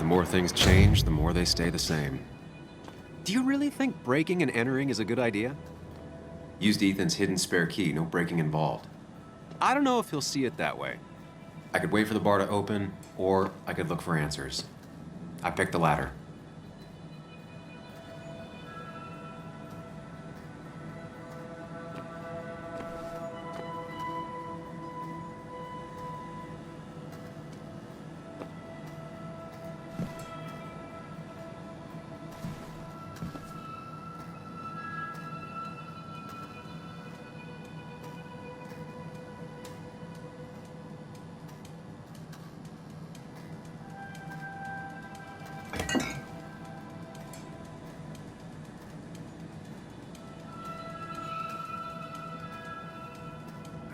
more things change, the more they stay the same. Do you really think breaking and entering is a good idea? Used Ethan's hidden spare key, no breaking involved. I don't know if he'll see it that way. I could wait for the bar to open, or I could look for answers. I picked the latter.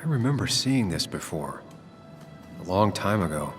I remember seeing this before. A long time ago.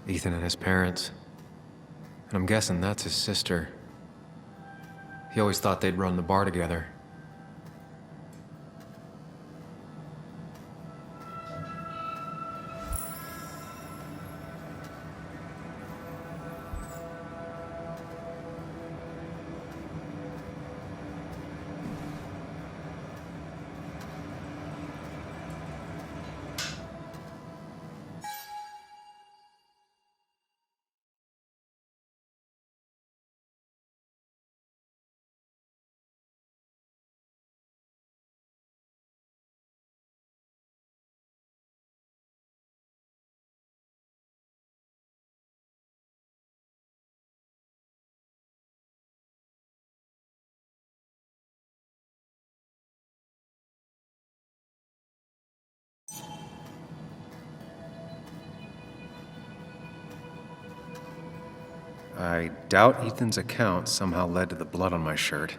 Ethan and his parents. And I'm guessing that's his sister. He always thought they'd run the bar together. I doubt Ethan's account somehow led to the blood on my shirt.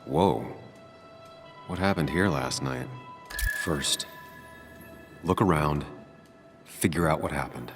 Whoa. What happened here last night? First, look around, figure out what happened.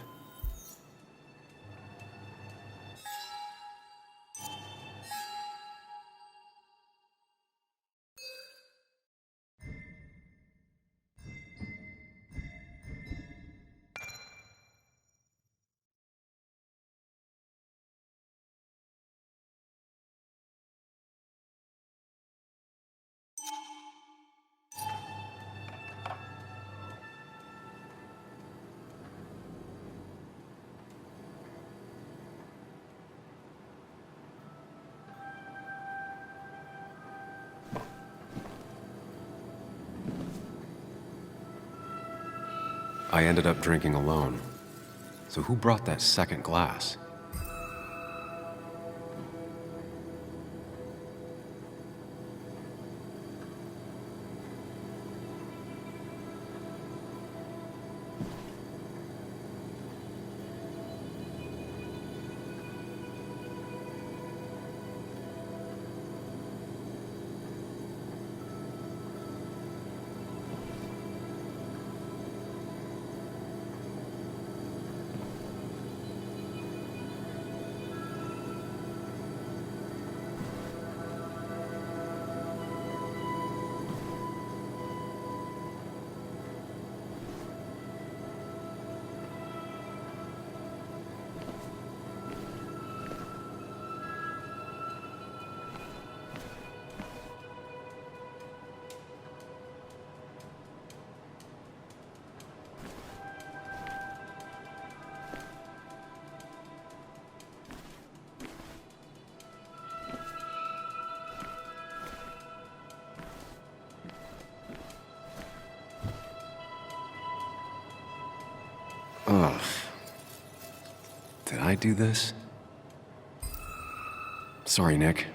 I ended up drinking alone. So who brought that second glass? Ugh. Did I do this? Sorry, Nick.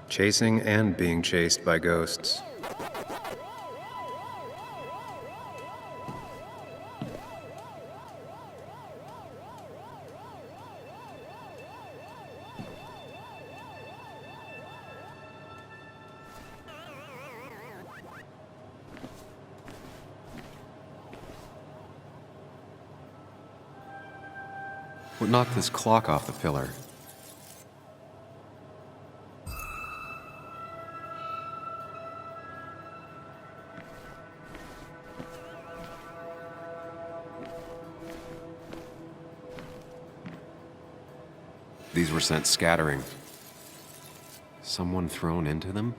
Chasing and being chased by ghosts. What knocked this clock off the pillar? These were sent scattering. Someone thrown into them?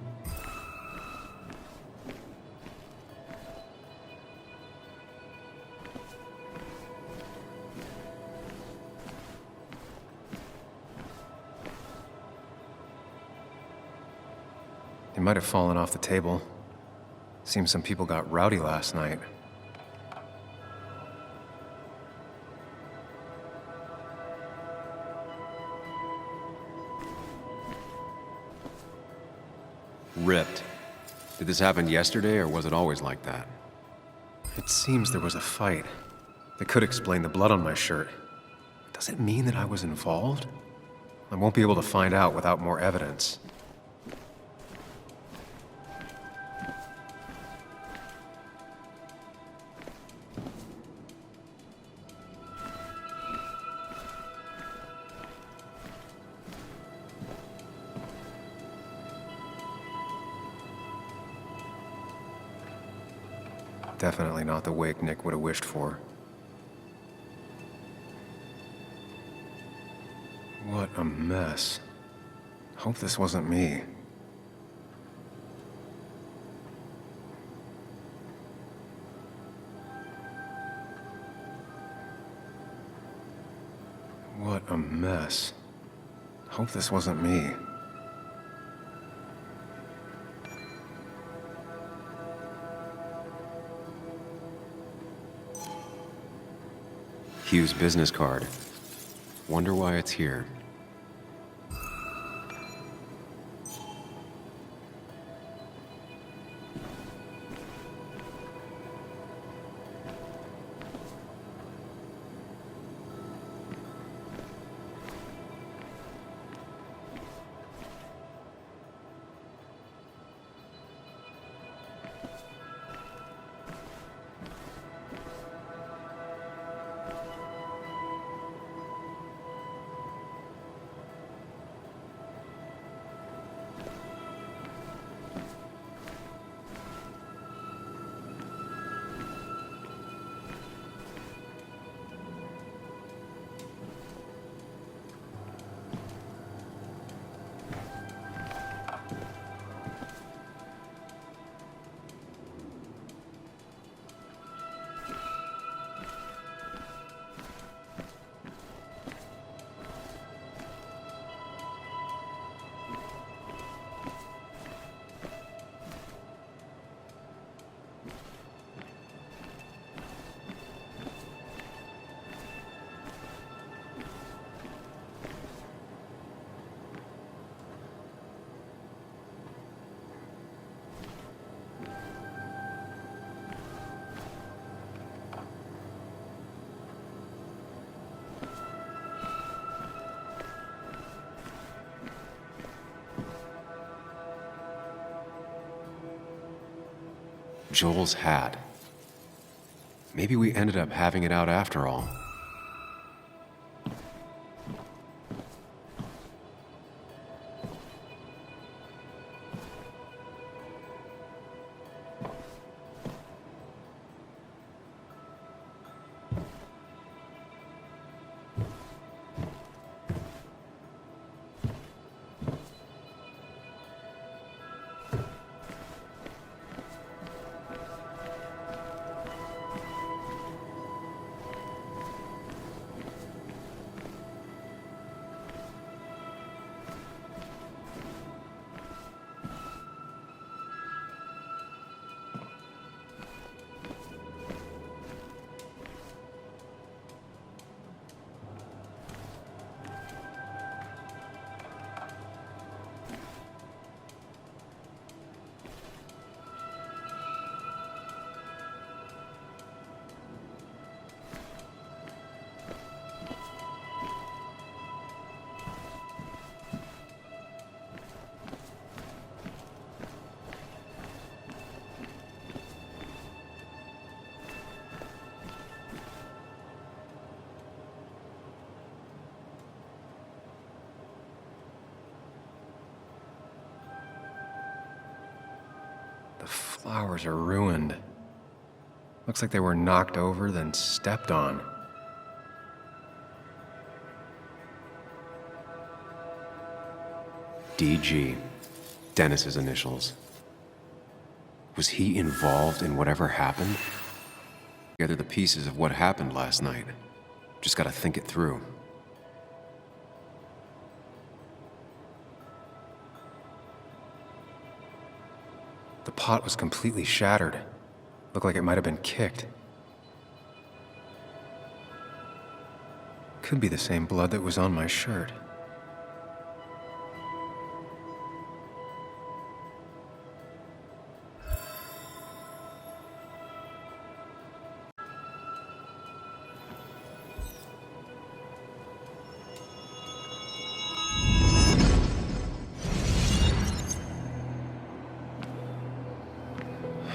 They might have fallen off the table. Seems some people got rowdy last night. Ripped. Did this happen yesterday, or was it always like that? It seems there was a fight. That could explain the blood on my shirt. Does it mean that I was involved? I won't be able to find out without more evidence. Definitely not the wake Nick would have wished for. What a mess. Hope this wasn't me. What a mess. Hope this wasn't me. Hugh's business card. Wonder why it's here. Joel's hat. Maybe we ended up having it out after all. The flowers are ruined. Looks like they were knocked over, then stepped on. DG. Dennis's initials. Was he involved in whatever happened? Gather the pieces of what happened last night. Just gotta think it through. The pot was completely shattered. Looked like it might have been kicked. Could be the same blood that was on my shirt.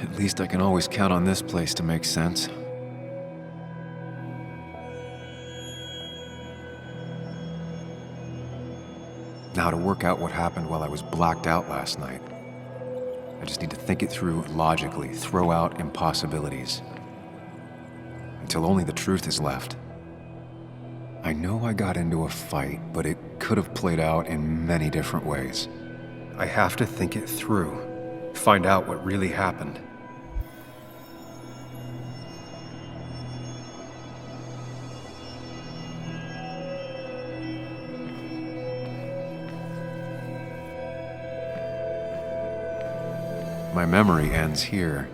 At least I can always count on this place to make sense. Now to work out what happened while I was blacked out last night. I just need to think it through logically, throw out impossibilities. Until only the truth is left. I know I got into a fight, but it could have played out in many different ways. I have to think it through, find out what really happened. My memory ends here.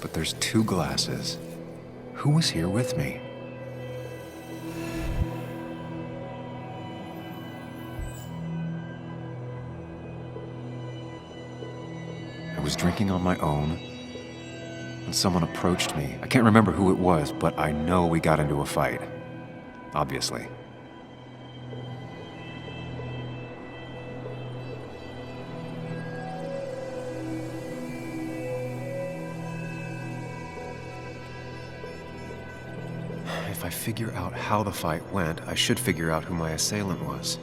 But there's two glasses. Who was here with me? I was drinking on my own when someone approached me. I can't remember who it was, but I know we got into a fight. Obviously. If I figure out how the fight went, I should figure out who my assailant was.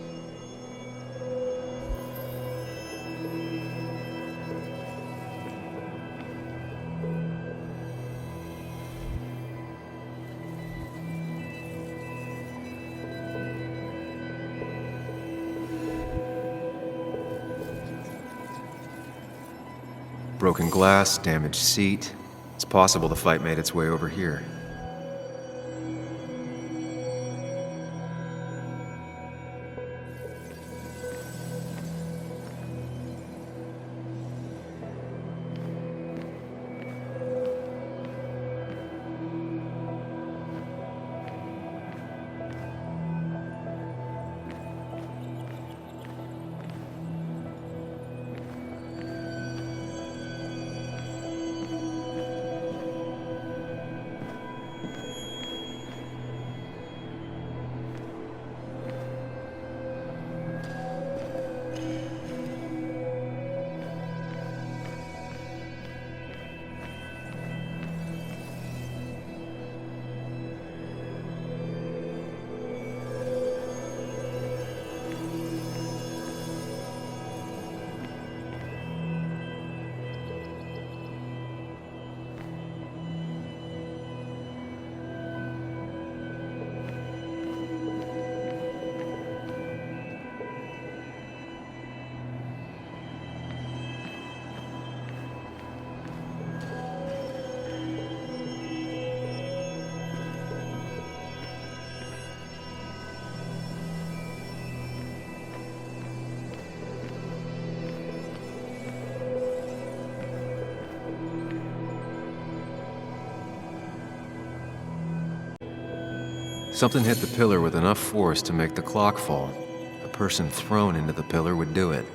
Broken glass, damaged seat. It's possible the fight made its way over here. Something hit the pillar with enough force to make the clock fall. A person thrown into the pillar would do it.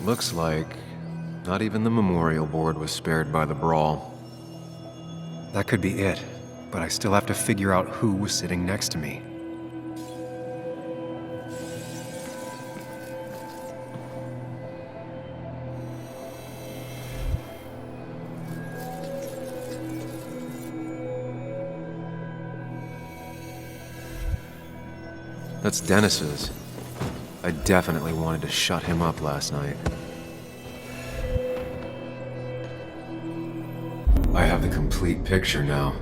Looks like not even the memorial board was spared by the brawl. That could be it, but I still have to figure out who was sitting next to me. That's Dennis's. I definitely wanted to shut him up last night. I have the complete picture now.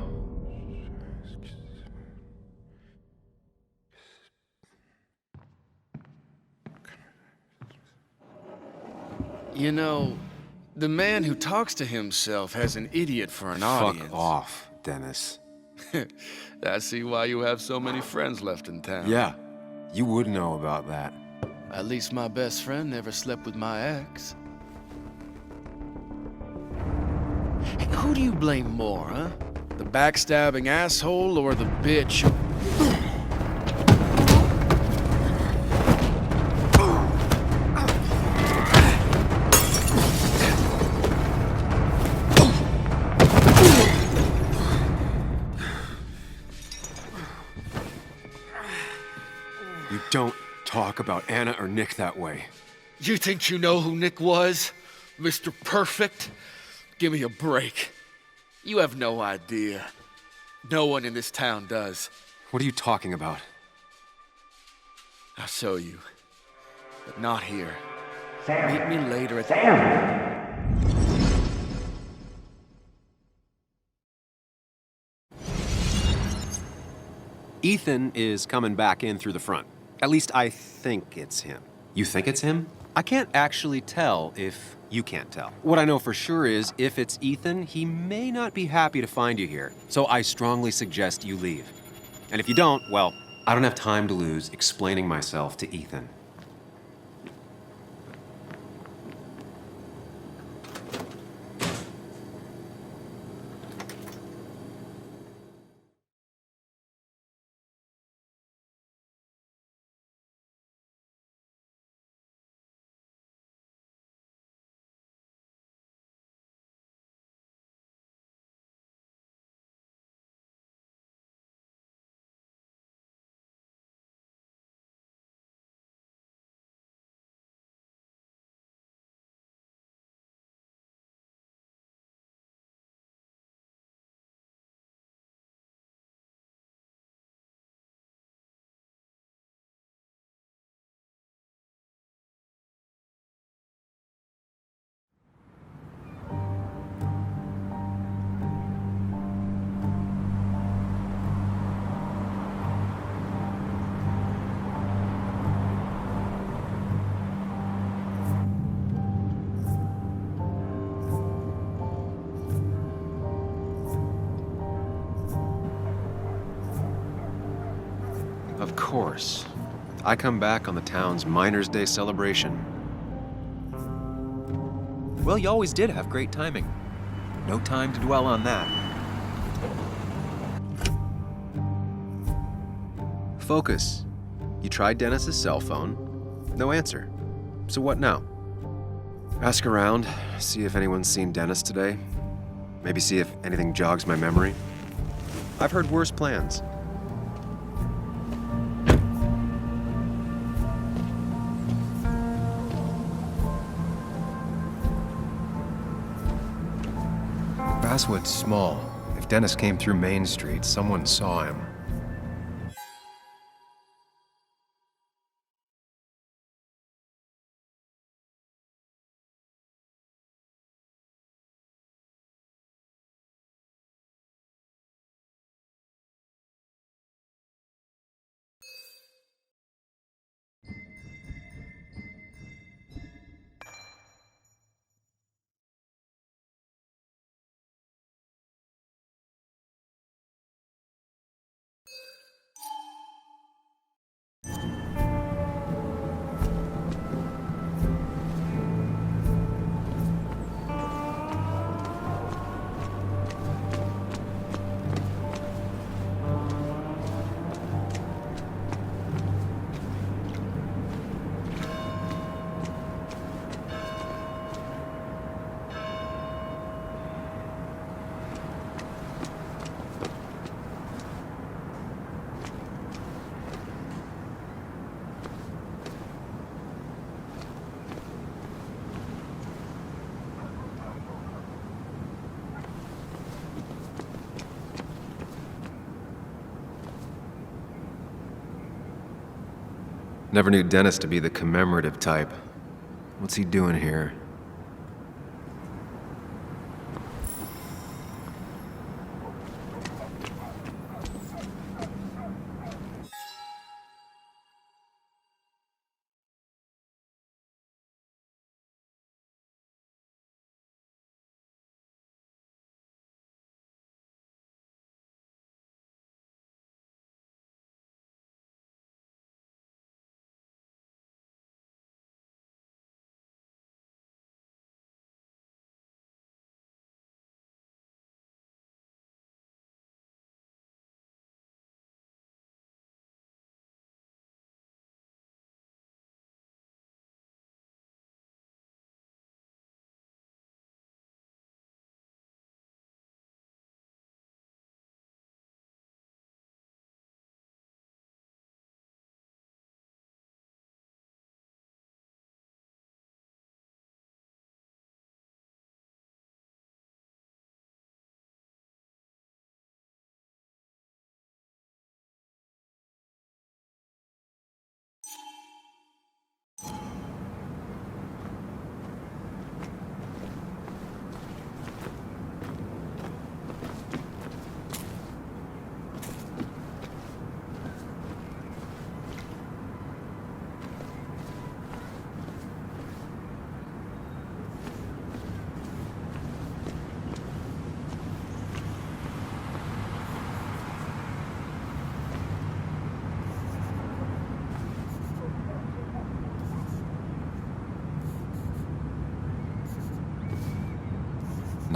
You know, the man who talks to himself has an idiot for an audience. Fuck off, Dennis. I see why you have so many friends left in town. Yeah, you would know about that. At least my best friend never slept with my ex. Hey, who do you blame more, huh? The backstabbing asshole or the bitch? You don't talk about Anna or Nick that way. You think you know who Nick was? Mr. Perfect? Give me a break. You have no idea. No one in this town does. What are you talking about? I'll show you. But not here. Sam. Meet me later at Sam! Ethan is coming back in through the front. At least I think it's him. You think it's him? I can't actually tell if you can't tell. What I know for sure is if it's Ethan, he may not be happy to find you here. So I strongly suggest you leave. And if you don't, well, I don't have time to lose explaining myself to Ethan. Of course. I come back on the town's Miners' Day celebration. Well, you always did have great timing. No time to dwell on that. Focus. You tried Dennis's cell phone. No answer. So what now? Ask around, see if anyone's seen Dennis today. Maybe see if anything jogs my memory. I've heard worse plans. Basswood's small. If Dennis came through Main Street, someone saw him. Never knew Dennis to be the commemorative type. What's he doing here?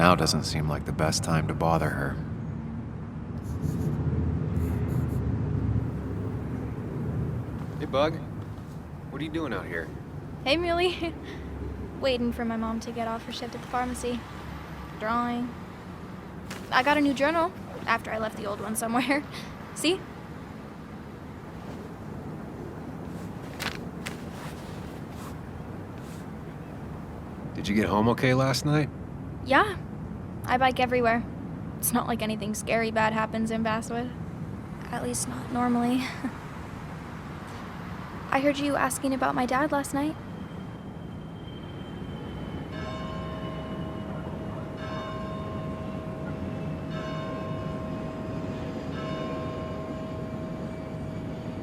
Now doesn't seem like the best time to bother her. Hey, Bug. What are you doing out here? Hey, Muley. Waiting for my mom to get off her shift at the pharmacy. Drawing. I got a new journal after I left the old one somewhere. See? Did you get home okay last night? Yeah. I bike everywhere. It's not like anything scary bad happens in Basswood. At least not normally. I heard you asking about my dad last night.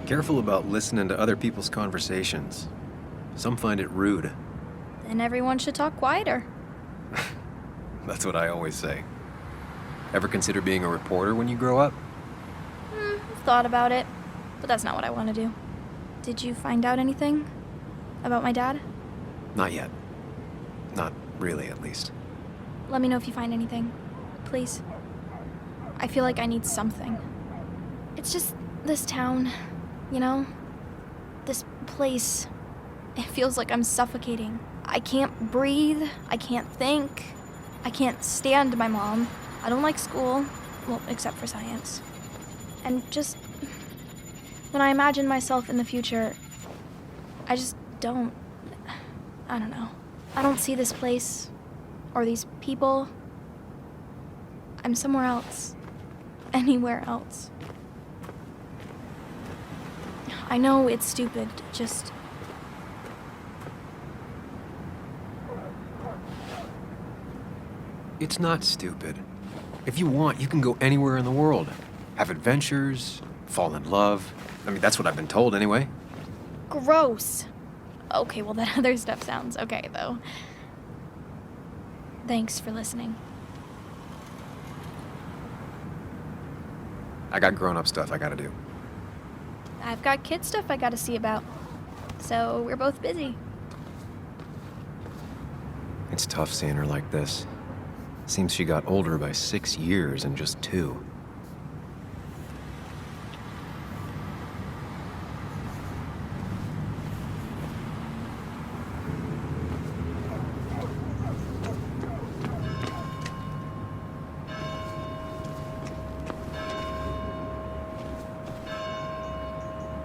Careful about listening to other people's conversations. Some find it rude. Then everyone should talk quieter. That's what I always say. Ever consider being a reporter when you grow up? I've thought about it, but that's not what I want to do. Did you find out anything about my dad? Not yet. Not really, at least. Let me know if you find anything. Please. I feel like I need something. It's just this town, you know? This place. It feels like I'm suffocating. I can't breathe. I can't think. I can't stand my mom. I don't like school. Well, except for science. And just... when I imagine myself in the future, I just don't... I don't know. I don't see this place. Or these people. I'm somewhere else. Anywhere else. I know it's stupid, just... It's not stupid. If you want, you can go anywhere in the world. Have adventures, fall in love. I mean, that's what I've been told anyway. Gross. Okay, well, that other stuff sounds okay, though. Thanks for listening. I got grown-up stuff I gotta do. I've got kid stuff I gotta see about. So we're both busy. It's tough seeing her like this. Seems she got older by 6 years in just 2.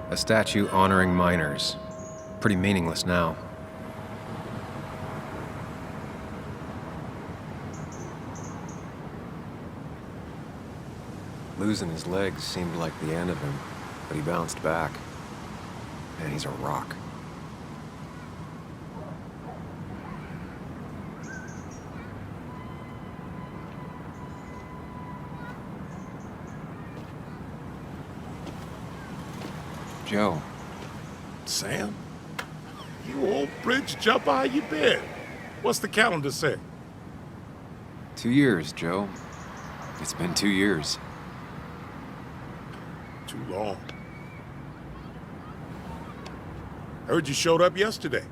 A statue honoring miners. Pretty meaningless now. Losing his legs seemed like the end of him, but he bounced back. And he's a rock. Joe. Sam? You old bridge jumper, how you been? What's the calendar say? 2 years, Joe. It's been 2 years. Too long. Heard you showed up yesterday.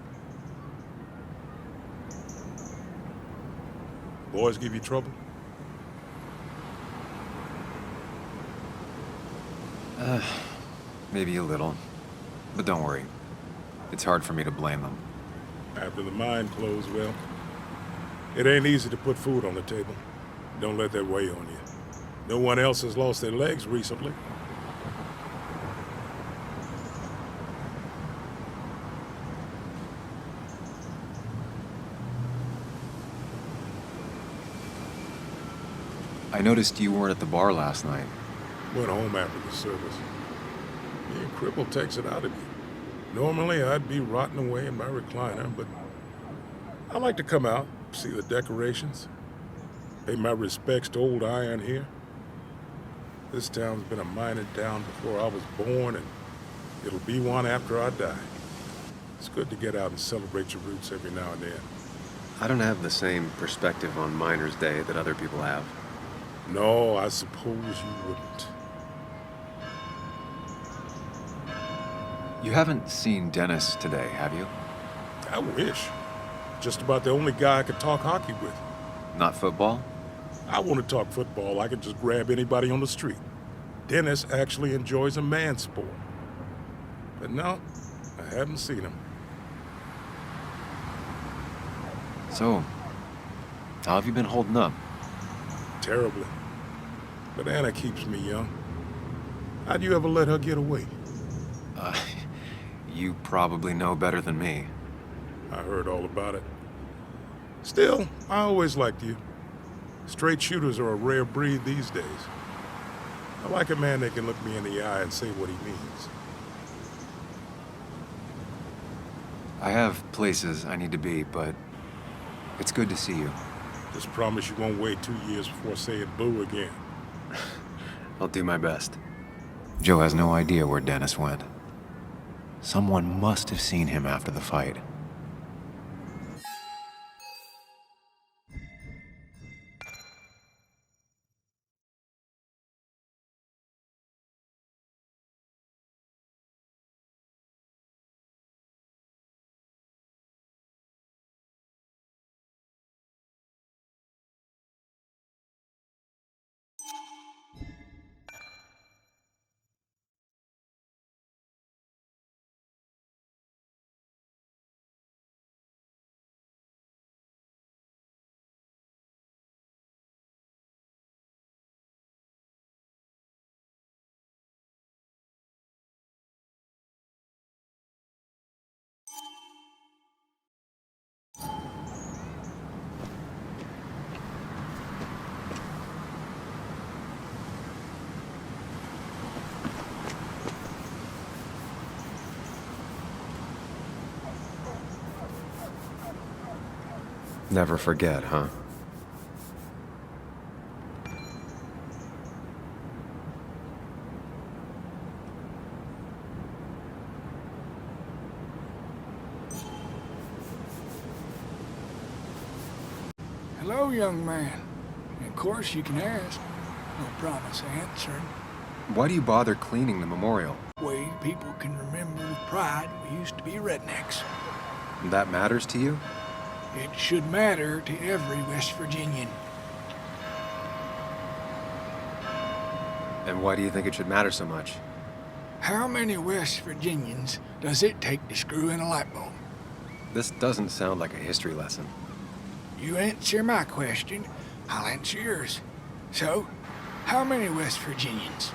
Boys give you trouble? Maybe a little. But don't worry. It's hard for me to blame them. After the mine closed, well, it ain't easy to put food on the table. Don't let that weigh on you. No one else has lost their legs recently. I noticed you weren't at the bar last night. Went home after the service. Yeah, cripple takes it out of you. Normally, I'd be rotting away in my recliner, but I like to come out, see the decorations, pay my respects to old iron here. This town's been a mining town before I was born, and it'll be one after I die. It's good to get out and celebrate your roots every now and then. I don't have the same perspective on Miners' Day that other people have. No, I suppose you wouldn't. You haven't seen Dennis today, have you? I wish. Just about the only guy I could talk hockey with. Not football? I want to talk football. I can just grab anybody on the street. Dennis actually enjoys a man's sport. But no, I haven't seen him. So, how have you been holding up? Terribly. But Anna keeps me young. How'd you ever let her get away? You probably know better than me. I heard all about it. Still, I always liked you. Straight shooters are a rare breed these days. I like a man that can look me in the eye and say what he means. I have places I need to be, but it's good to see you. Just promise you won't wait 2 years before saying boo again. I'll do my best. Joe has no idea where Dennis went. Someone must have seen him after the fight. Never forget, huh? Hello, young man. Of course you can ask. No promise answered. Why do you bother cleaning the memorial? Way people can remember with pride we used to be rednecks. That matters to you? It should matter to every West Virginian. And why do you think it should matter so much? How many West Virginians does it take to screw in a light bulb? This doesn't sound like a history lesson. You answer my question, I'll answer yours. So, how many West Virginians?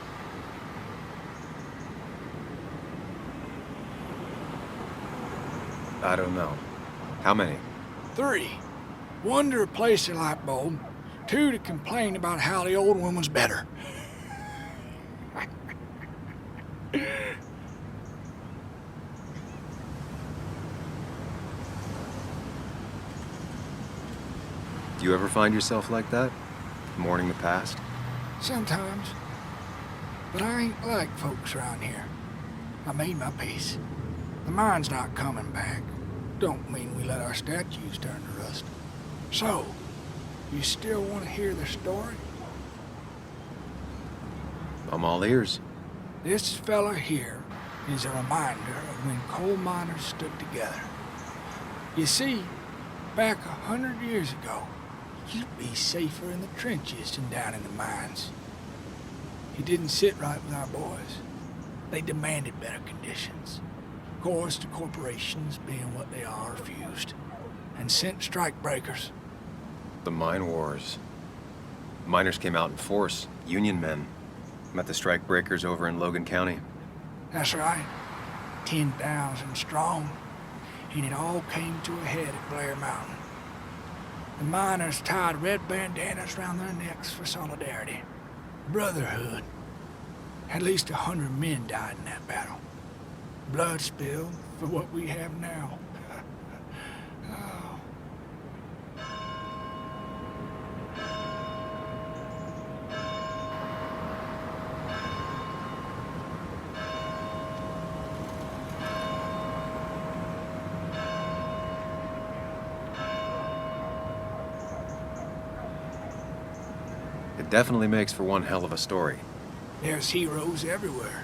I don't know. How many? 3. 1 to replace the light bulb. 2 to complain about how the old one was better. Do you ever find yourself like that? Mourning the past? Sometimes. But I ain't like folks around here. I made my peace. The mine's not coming back. Don't mean we let our statues turn to rust. So, you still want to hear the story? I'm all ears. This fella here is a reminder of when coal miners stood together. You see, back 100 years ago, you'd be safer in the trenches than down in the mines. It didn't sit right with our boys. They demanded better conditions. Of course, the corporations, being what they are, refused and sent strikebreakers. The mine wars. Miners came out in force. Union men. Met the strikebreakers over in Logan County. That's right. 10,000 strong. And it all came to a head at Blair Mountain. The miners tied red bandanas around their necks for solidarity. Brotherhood. At least 100 men died in that battle. Blood spilled for what we have now. Oh. It definitely makes for one hell of a story. There's heroes everywhere.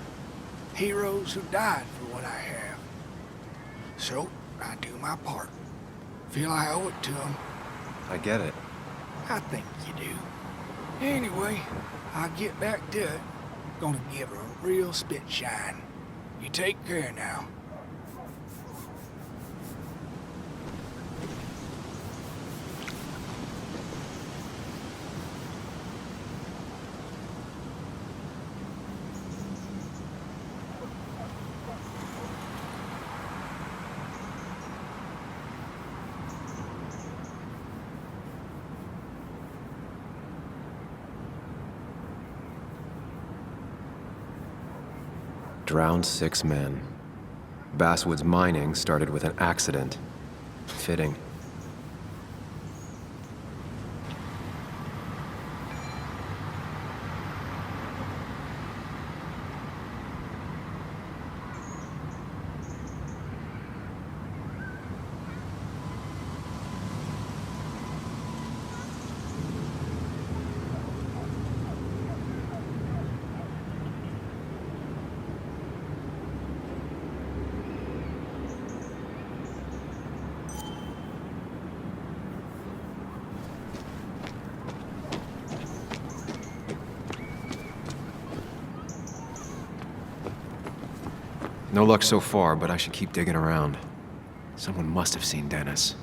Heroes who died for what I have. So, I do my part. Feel I owe it to them. I get it. I think you do. Anyway, I'll get back to it. Gonna give her a real spit shine. You take care now. Drowned 6 men. Basswood's mining started with an accident. Fitting. No luck so far, but I should keep digging around. Someone must have seen Dennis.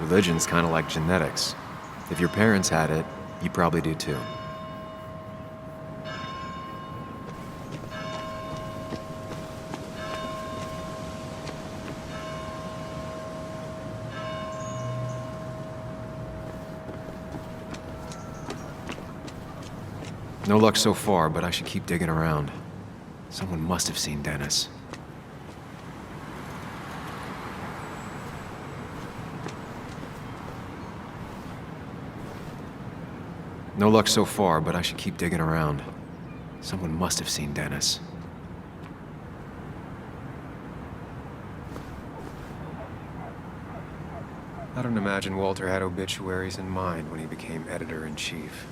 Religion's kind of like genetics. If your parents had it, you probably do too. No luck so far, but I should keep digging around. Someone must have seen Dennis. No luck so far, but I should keep digging around. Someone must have seen Dennis. I don't imagine Walter had obituaries in mind when he became editor-in-chief.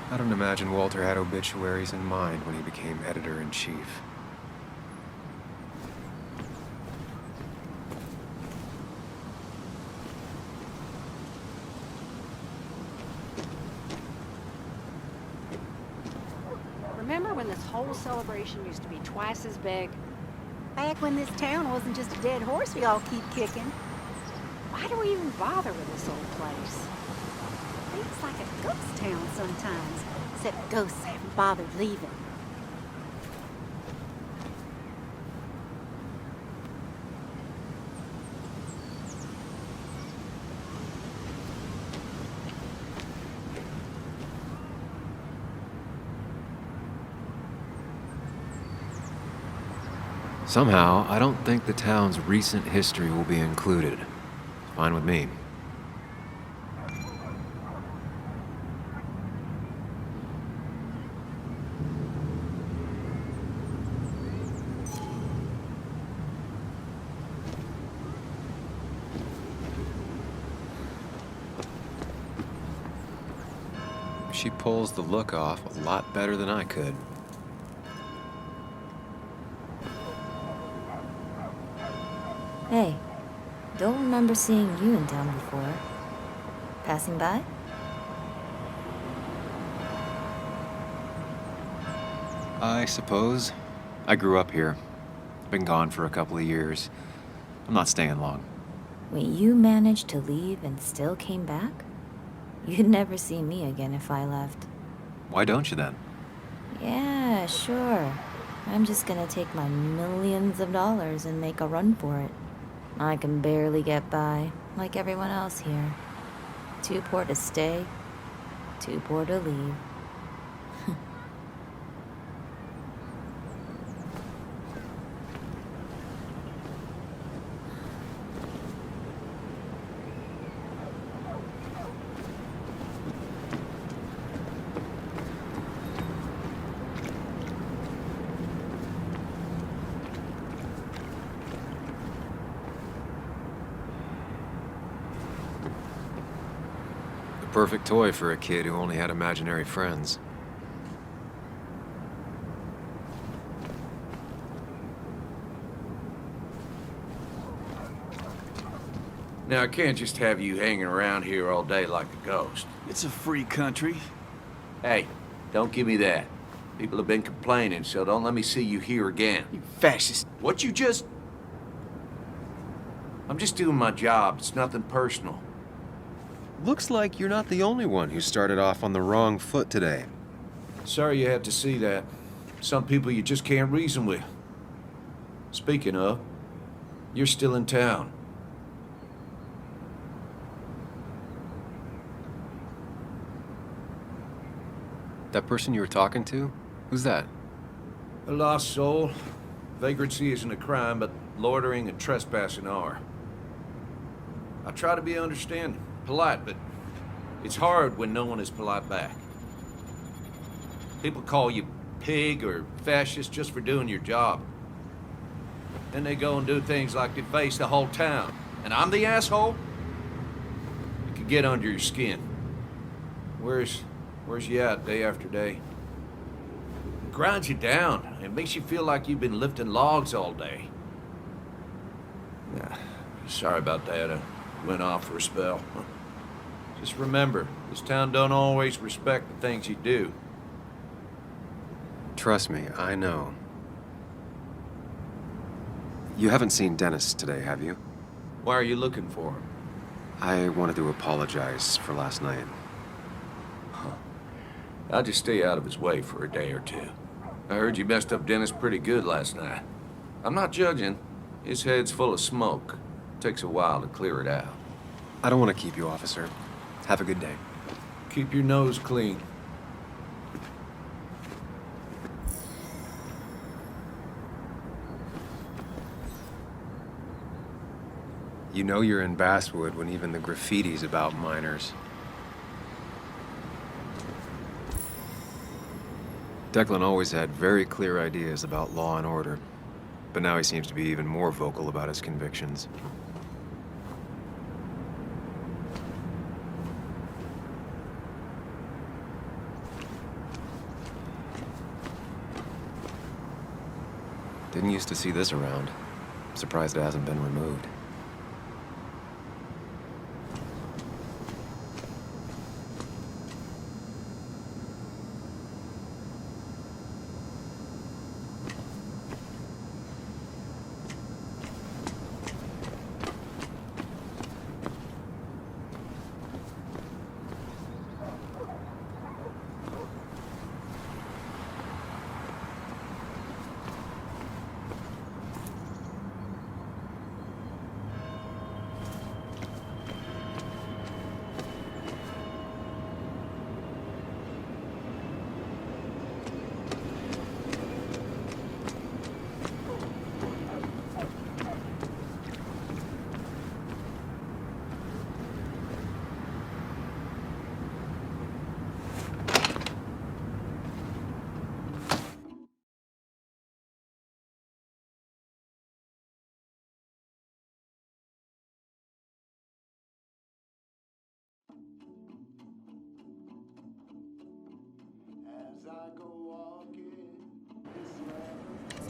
I don't imagine Walter had obituaries in mind when he became editor-in-chief. Remember when this whole celebration used to be twice as big? Back when this town wasn't just a dead horse we all keep kicking. Why do we even bother with this old place? It's like a ghost town sometimes, except ghosts haven't bothered leaving. Somehow, I don't think the town's recent history will be included. Fine with me. She pulls the look off a lot better than I could. Hey, don't remember seeing you in town before. Passing by? I suppose. I grew up here. Been gone for a couple of years. I'm not staying long. Wait, you managed to leave and still came back? You'd never see me again if I left. Why don't you then? Yeah, sure. I'm just gonna take my millions of dollars and make a run for it. I can barely get by, like everyone else here. Too poor to stay, too poor to leave. perfect toy for a kid who only had imaginary friends. Now, I can't just have you hanging around here all day like a ghost. It's a free country. Hey, don't give me that. People have been complaining, so don't let me see you here again. You fascist. What you just... I'm just doing my job. It's nothing personal. Looks like you're not the only one who started off on the wrong foot today. Sorry you had to see that. Some people you just can't reason with. Speaking of, you're still in town. That person you were talking to? Who's that? A lost soul. Vagrancy isn't a crime, but loitering and trespassing are. I try to be understanding, polite, but it's hard when no one is polite back. People call you pig or fascist just for doing your job. Then they go and do things like they face the whole town. And I'm the asshole? It could get under your skin. Where's you at day after day? It grinds you down. It makes you feel like you've been lifting logs all day. Yeah, sorry about that. I went off for a spell. Just remember, this town don't always respect the things you do. Trust me, I know. You haven't seen Dennis today, have you? Why are you looking for him? I wanted to apologize for last night. I'll just stay out of his way for a day or two. I heard you messed up Dennis pretty good last night. I'm not judging. His head's full of smoke. Takes a while to clear it out. I don't want to keep you, officer. Have a good day. Keep your nose clean. You know you're in Basswood when even the graffiti's about minors. Declan always had very clear ideas about law and order, but now he seems to be even more vocal about his convictions. Didn't used to see this around. Surprised it hasn't been removed.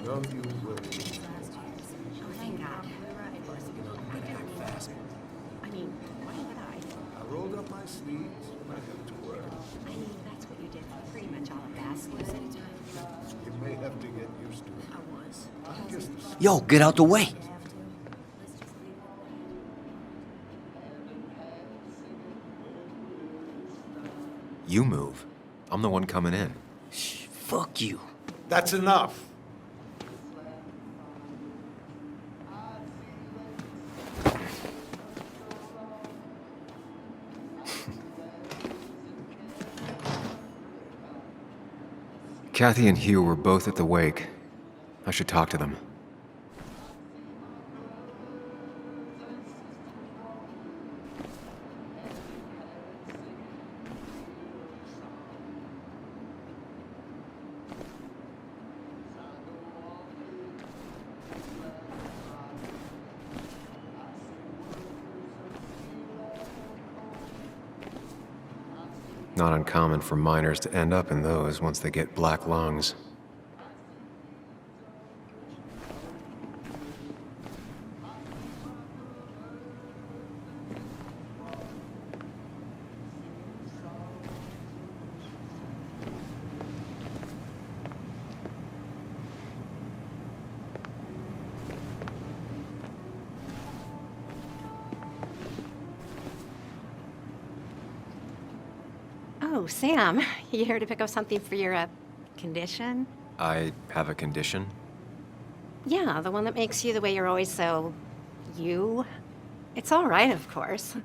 No, you will. Thank God. I mean, why would I? I rolled up my sleeves when I got to work. I mean, that's what you did for pretty much all of Basswood. You may have to get used to it. I was. I guess the Yo, get out the way. You move. I'm the one coming in. Fuck you. That's enough. Kathy and Hugh were both at the wake. I should talk to them. Not uncommon for miners to end up in those once they get black lungs. Oh, Sam, you here to pick up something for your, condition? I have a condition? Yeah, the one that makes you the way you're always so... you? It's all right, of course.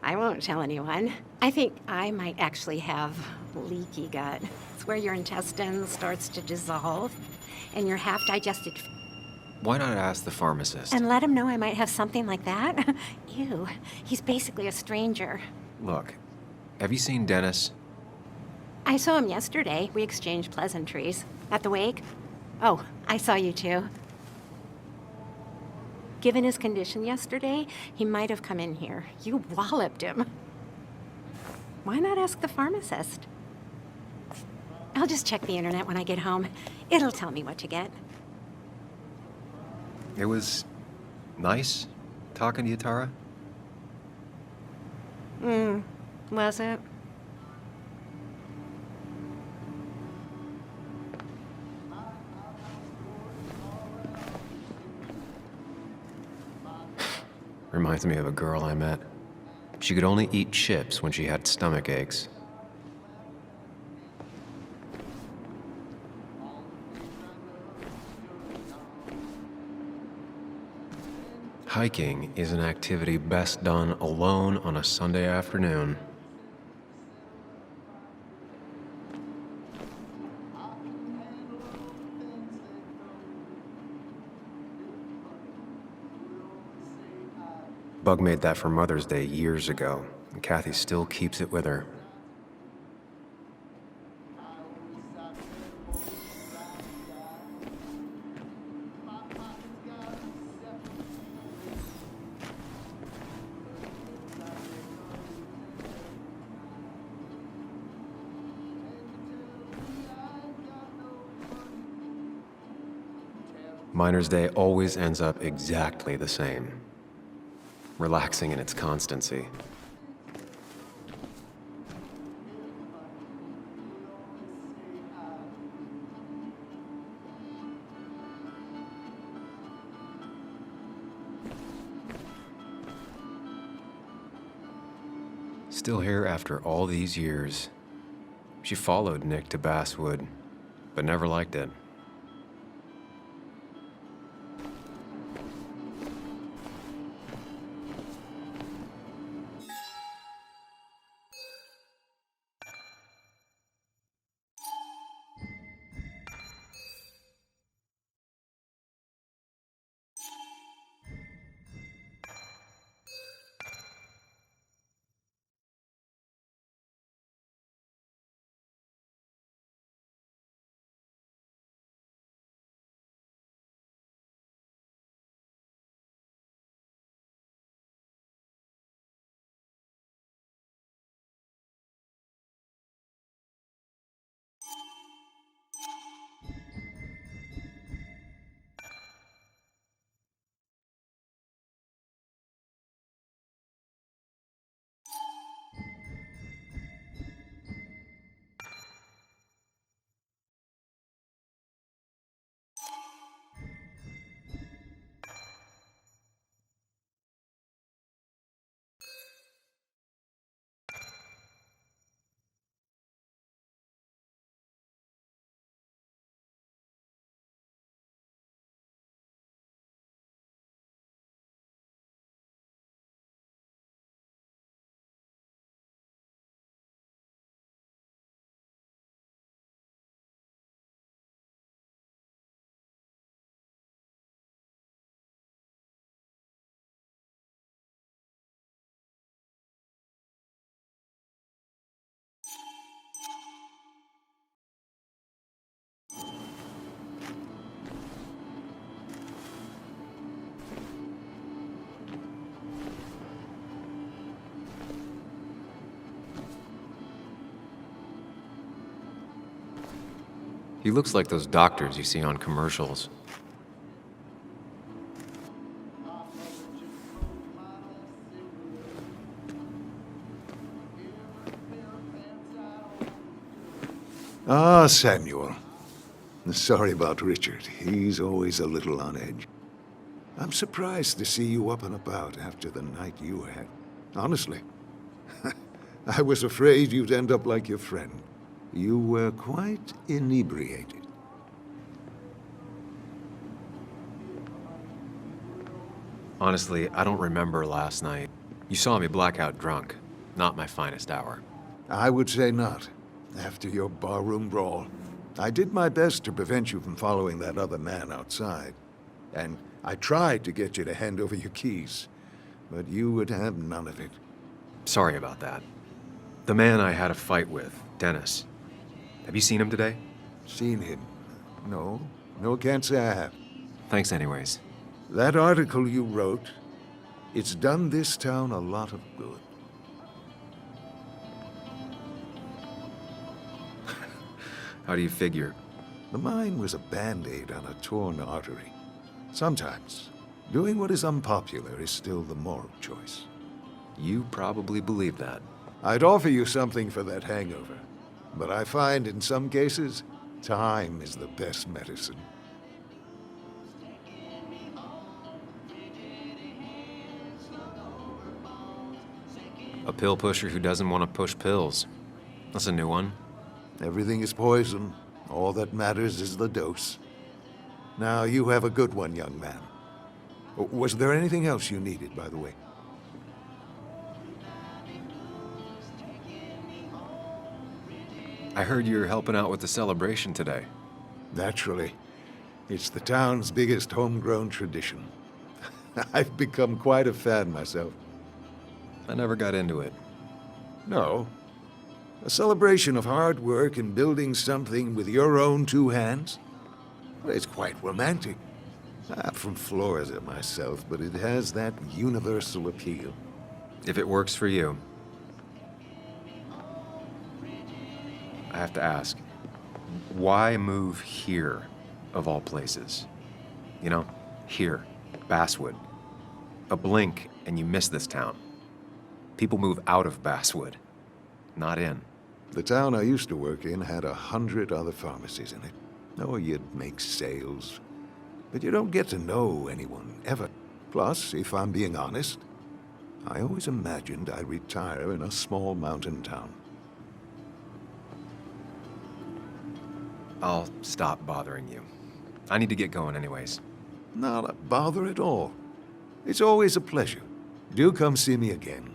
I won't tell anyone. I think I might actually have leaky gut. It's where your intestine starts to dissolve, and your half-digested... Why not ask the pharmacist? And let him know I might have something like that? Ew, he's basically a stranger. Look, have you seen Dennis? I saw him yesterday. We exchanged pleasantries. At the wake? Oh, I saw you too. Given his condition yesterday, he might have come in here. You walloped him. Why not ask the pharmacist? I'll just check the internet when I get home. It'll tell me what to get. It was nice talking to you, Tara. Was it? Reminds me of a girl I met. She could only eat chips when she had stomach aches. Hiking is an activity best done alone on a Sunday afternoon. Bug made that for Mother's Day years ago, and Kathy still keeps it with her. Miner's Day always ends up exactly the same. Relaxing in its constancy. Still here after all these years. She followed Nick to Basswood, but never liked it. He looks like those doctors you see on commercials. Ah, Samuel. Sorry about Richard. He's always a little on edge. I'm surprised to see you up and about after the night you had. Honestly. I was afraid you'd end up like your friend. You were quite inebriated. Honestly, I don't remember last night. You saw me blackout drunk. Not my finest hour. I would say not. After your barroom brawl, I did my best to prevent you from following that other man outside. And I tried to get you to hand over your keys, but you would have none of it. Sorry about that. The man I had a fight with, Dennis. Have you seen him today? Seen him? No. No, can't say I have. Thanks anyways. That article you wrote, it's done this town a lot of good. How do you figure? The mine was a band-aid on a torn artery. Sometimes, doing what is unpopular is still the moral choice. You probably believe that. I'd offer you something for that hangover, but I find in some cases, time is the best medicine. A pill pusher who doesn't want to push pills. That's a new one. Everything is poison. All that matters is the dose. Now, you have a good one, young man. Was there anything else you needed, by the way? I heard you're helping out with the celebration today. Naturally. It's the town's biggest homegrown tradition. I've become quite a fan myself. I never got into it. No. A celebration of hard work and building something with your own two hands? Well, it's quite romantic. I'm from Florida myself, but it has that universal appeal. If it works for you. I have to ask, why move here, of all places? You know, here, Basswood. A blink and you miss this town. People move out of Basswood, not in. The town I used to work in had 100 other pharmacies in it. Oh, you'd make sales. But you don't get to know anyone, ever. Plus, if I'm being honest, I always imagined I'd retire in a small mountain town. I'll stop bothering you. I need to get going anyways. Not a bother at all. It's always a pleasure. Do come see me again.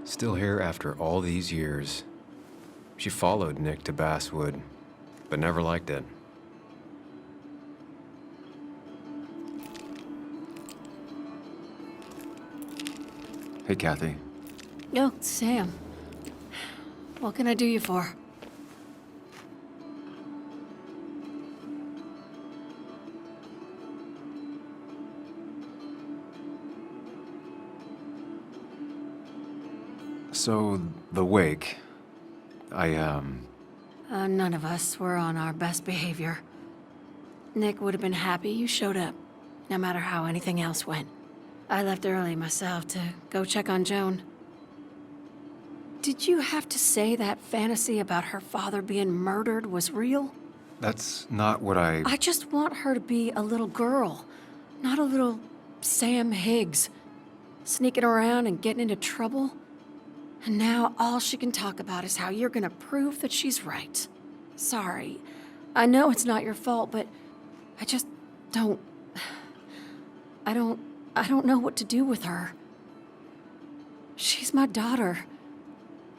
Still here after all these years. She followed Nick to Basswood, but never liked it. Hey, Kathy. Oh, Sam. What can I do you for? So, the wake. None of us were on our best behavior. Nick would have been happy you showed up, no matter how anything else went. I left early myself to go check on Joan. Did you have to say that fantasy about her father being murdered was real? That's not what I just want her to be a little girl, not a little Sam Higgs, sneaking around and getting into trouble. And now all she can talk about is how you're gonna prove that she's right. Sorry. I know it's not your fault, but I just don't... I don't know what to do with her. She's my daughter,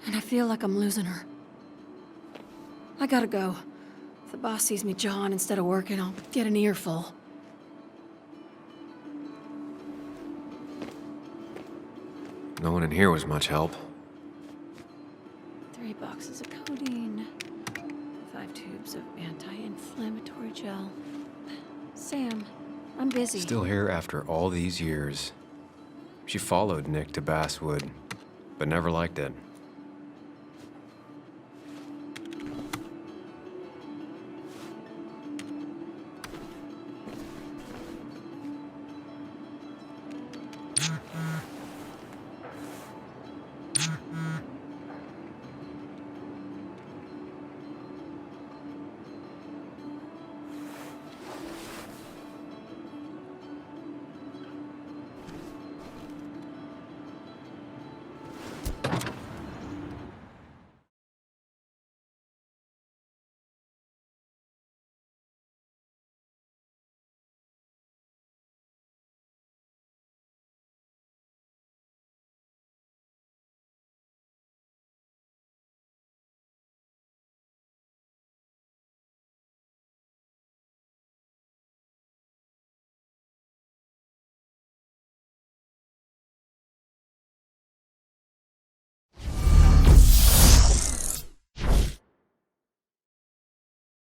and I feel like I'm losing her. I gotta go. If the boss sees me jawing instead of working, I'll get an earful. No one in here was much help. 3 boxes of codeine. 5 tubes of anti-inflammatory gel. Sam, I'm busy. Still here after all these years. She followed Nick to Basswood, but never liked it.